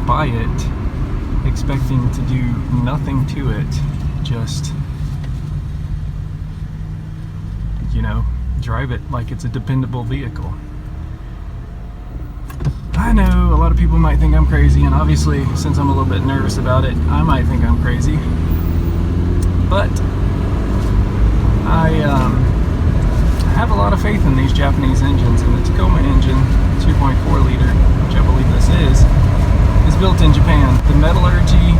buy it expecting to do nothing to it, just, you know, drive it like it's a dependable vehicle. I know a lot of people might think I'm crazy, and obviously, since I'm a little bit nervous about it, I might think I'm crazy. But I have a lot of faith in these Japanese engines, and the Tacoma engine, 2.4 liter, which I believe this is built in Japan. The metallurgy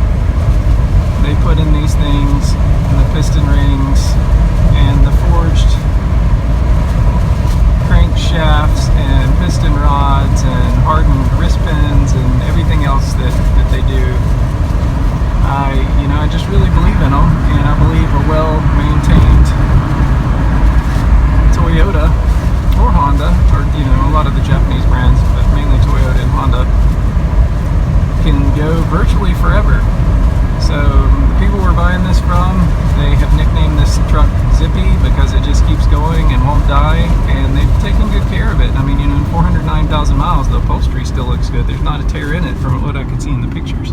they put in these things, and the piston rings, and the forged crankshafts and piston rods and hardened wrist pins and everything else that they do, I just really believe in them, and I believe a well-maintained Toyota or Honda, or a lot of the Japanese brands, but mainly Toyota and Honda, can go virtually forever. So the people we're buying this from, they have nicknamed this truck Zippy because it just keeps going and won't die, and they've taken good care of it. I mean, in 409,000 miles, the upholstery still looks good. There's not a tear in it from what I could see in the pictures.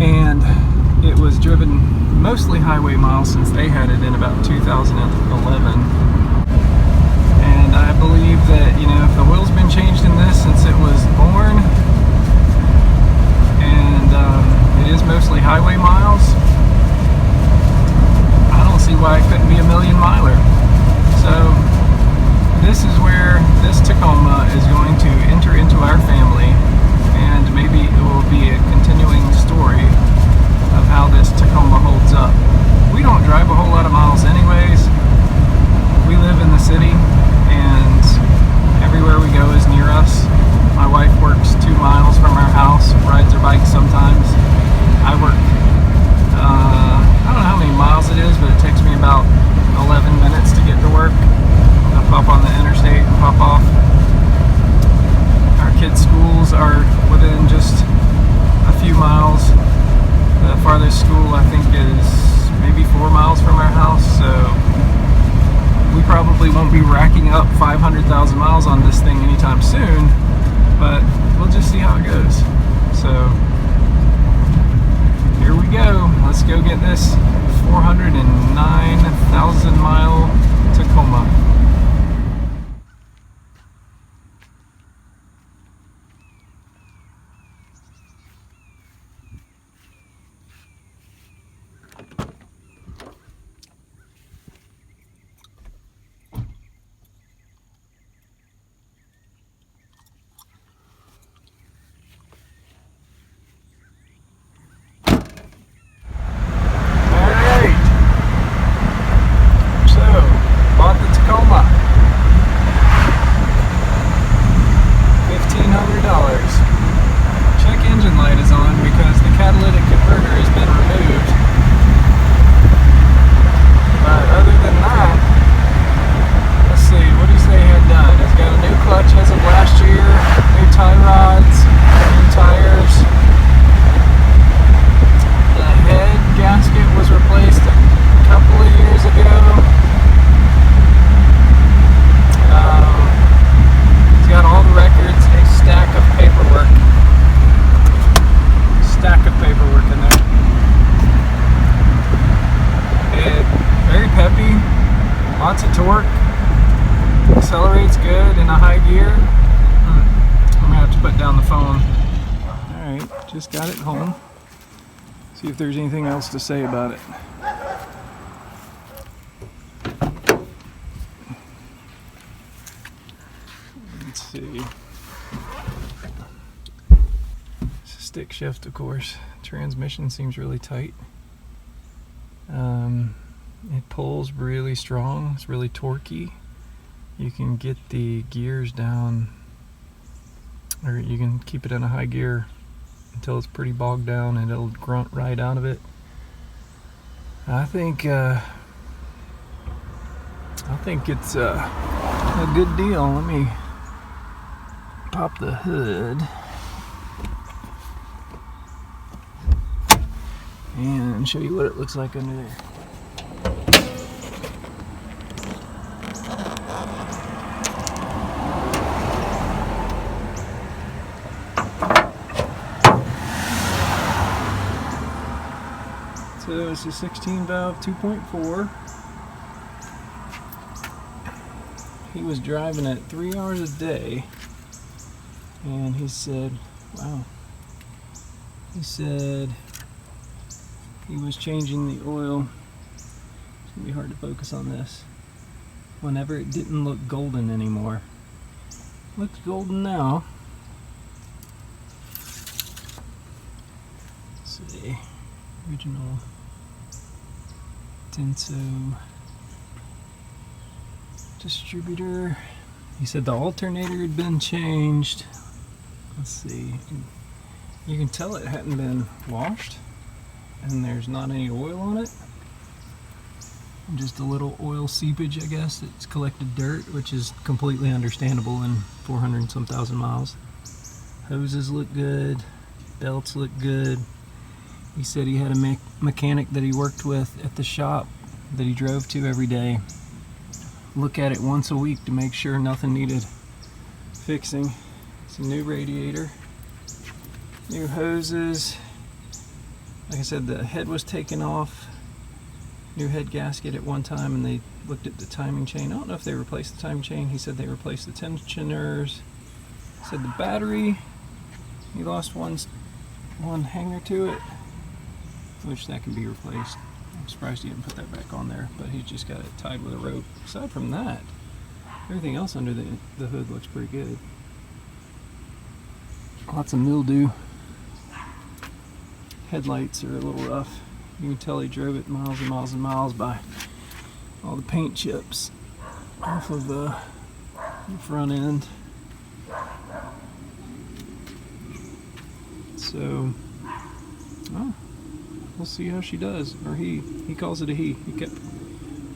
And it was driven mostly highway miles since they had it in about 2011. And I believe that, if the oil's been changed in this since it was born, and it is mostly highway miles, I don't see why it couldn't be a million miler. So this is where this Tacoma is going to enter into our family, and maybe it will be a continuing story of how this Tacoma holds up. We don't drive a whole lot of miles anyways. We live in the city, and everywhere we go is near us. My wife works 2 miles from our house, rides her bike sometimes. I work, I don't know how many miles it is, but it takes me about 11 minutes to get to work. I pop on the interstate and pop off. Our kids' schools are within just a few miles. The farthest school, I think, is maybe 4 miles from our house, so we probably won't be racking up 500,000 miles on this thing anytime soon, but we'll just see how it goes. So here we go. Let's go get this 409,000 mile Tacoma. Lots of torque, accelerates good in a high gear. I'm gonna have to put down the phone. Alright, just got it home. See if there's anything else to say about it. Let's see. Stick shift, of course. Transmission seems really tight. It pulls really strong. It's really torquey. You can get the gears down, or you can keep it in a high gear until it's pretty bogged down, and it'll grunt right out of it. I think it's a good deal. Let me pop the hood and show you what it looks like under there. So it's a 16 valve 2.4. He was driving it 3 hours a day, and he said, wow, he said he was changing the oil. It's gonna be hard to focus on this. Whenever it didn't look golden anymore. Looks golden now. Let's see, original Denso distributor. He said the alternator had been changed. Let's see, you can tell it hadn't been washed, and there's not any oil on it. Just a little oil seepage, I guess. It's collected dirt, which is completely understandable in 400 and some thousand miles. Hoses look good, belts look good. He said he had a mechanic that he worked with at the shop that he drove to every day look at it once a week to make sure nothing needed fixing. It's a new radiator, new hoses. Like I said, the head was taken off. New head gasket at one time, and they looked at the timing chain. I don't know if they replaced the timing chain. He said they replaced the tensioners. He said the battery, he lost one hanger to it, which that can be replaced. I'm surprised he didn't put that back on there, but he's just got it tied with a rope. Aside from that, everything else under the hood looks pretty good. Lots of mildew. Headlights are a little rough. You can tell he drove it miles and miles and miles by all the paint chips off of the front end. So, well, we'll see how she does. Or he calls it a he. He kept,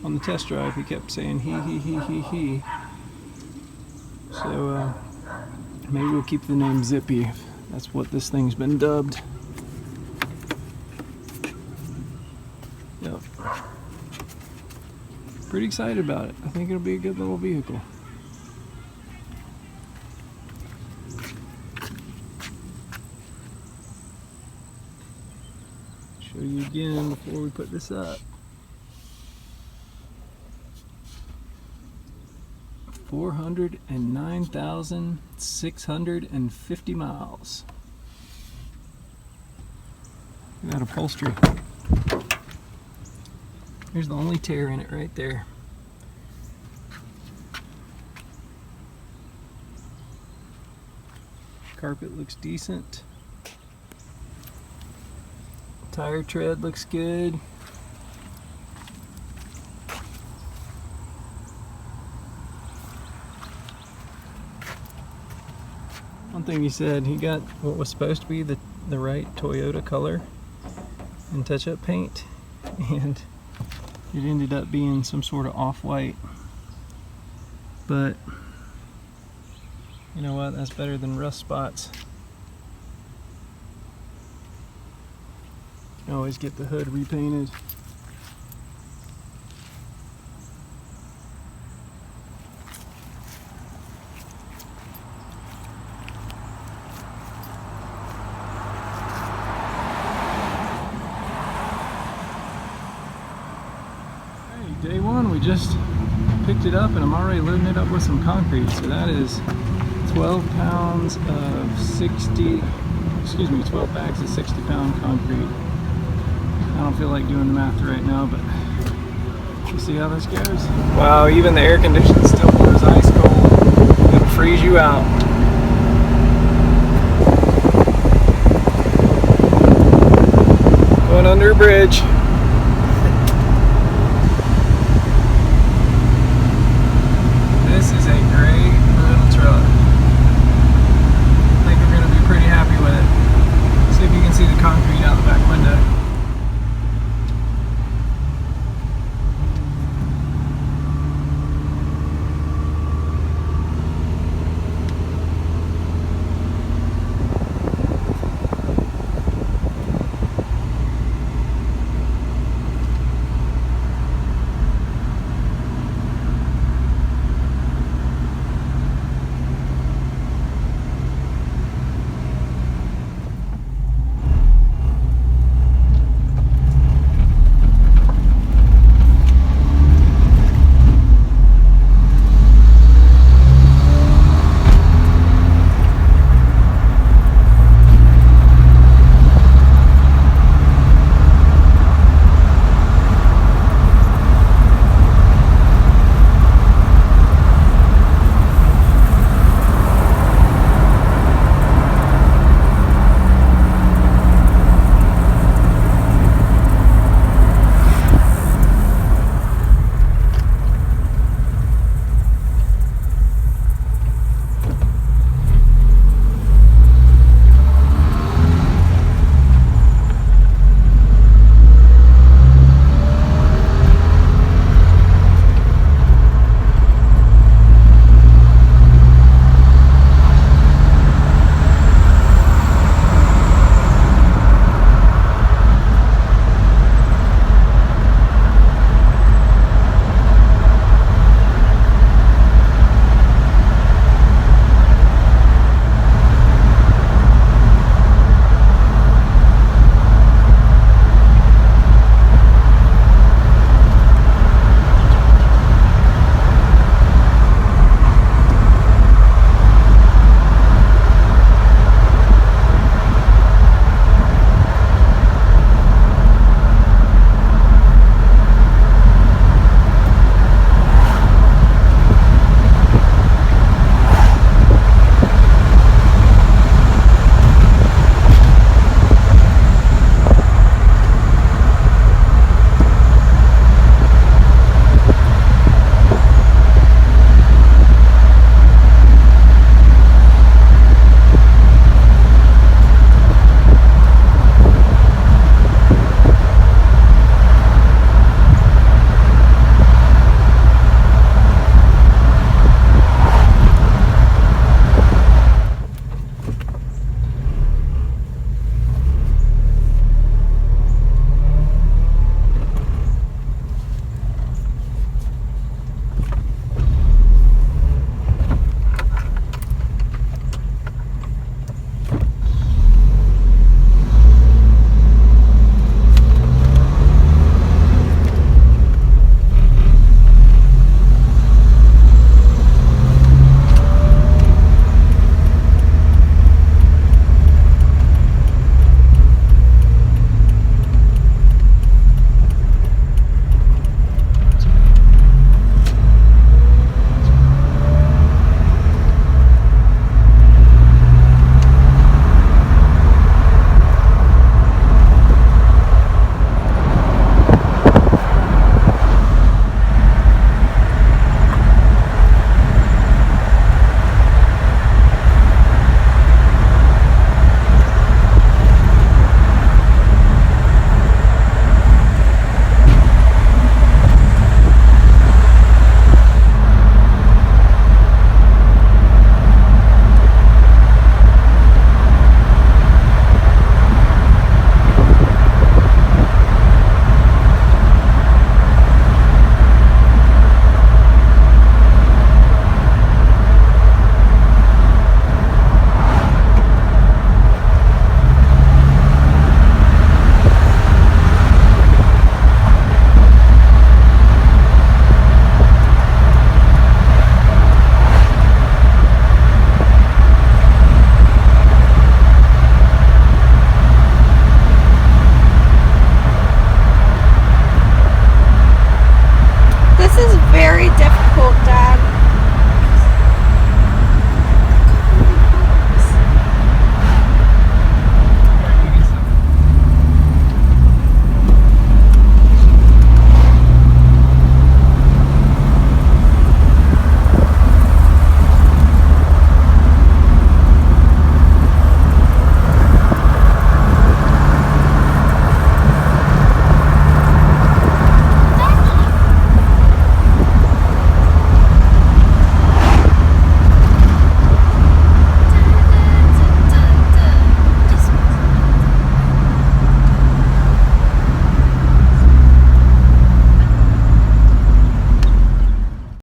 on the test drive, he kept saying he. So, maybe we'll keep the name Zippy. That's what this thing's been dubbed. Yep. Pretty excited about it. I think it'll be a good little vehicle. Show you again before we put this up. 409,650 miles. Look at that upholstery. Here's the only tear in it right there. Carpet looks decent. Tire tread looks good. One thing he said, he got what was supposed to be the right Toyota color and touch-up paint, and it ended up being some sort of off-white. But you know what, that's better than rust spots. You can always get the hood repainted. Day one, we just picked it up and I'm already loading it up with some concrete. So that is 12 pounds of 12 bags of 60-pound concrete. I don't feel like doing the math right now, but we'll see how this goes. Wow, even the air conditioning still is ice cold. It'll freeze you out. Going under a bridge.